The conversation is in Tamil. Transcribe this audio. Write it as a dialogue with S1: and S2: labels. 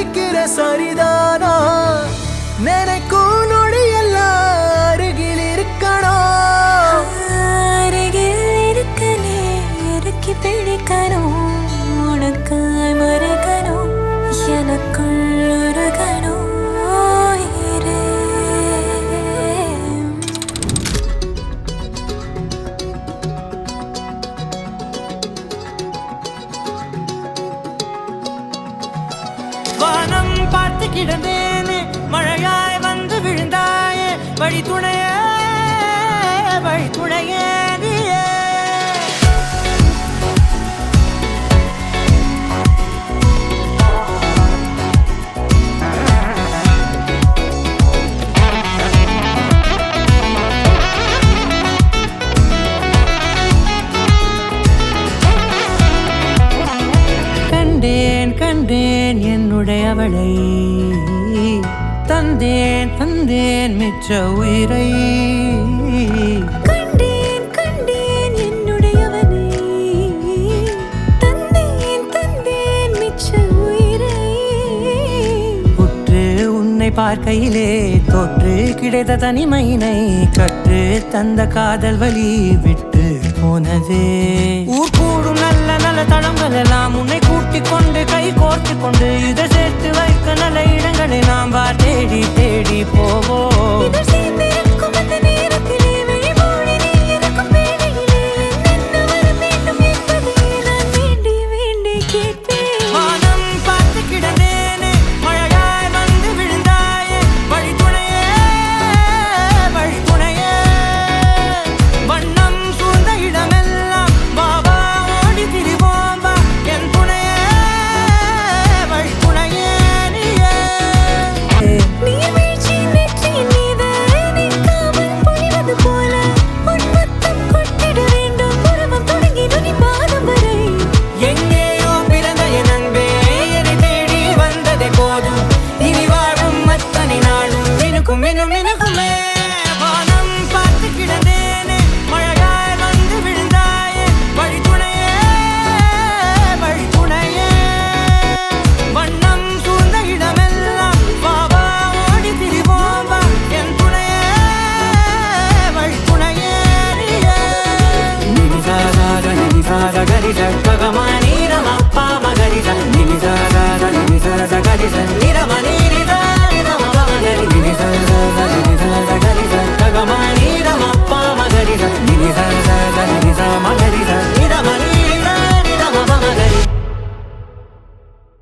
S1: நினைக்கிற சரிதானா நினைக்கும் நொடி எல்லாம் அருகில் இருக்கணும்
S2: அருகில் இருக்கனே இறுக்கி பிடிக்கணும் உனக்காய் மறக்கணும் எனக்குள் உருகணும்
S3: வானம் பார்த்து கிடந்தேனே மழையாய் வந்து விழுந்தாயே வழி துணையே நீயே கண்டேன் என்னுடையவளை தந்தேன் மிச்ச உயிரை
S2: கண்டேன் என்னுடையவனை தந்தேன் மிச்ச உயிரை
S3: உற்று உன்னை பார்க்கையிலே தோற்று கிடைத்த தனிமையினை கற்று தந்த காதல் வழி விட்டு போனதே ஊர் கூடும் நல்ல நல்ல தளங்கள் எல்லாம் உன்னை கூட்டிக் கொண்டு கை கோர்த்து கொண்டு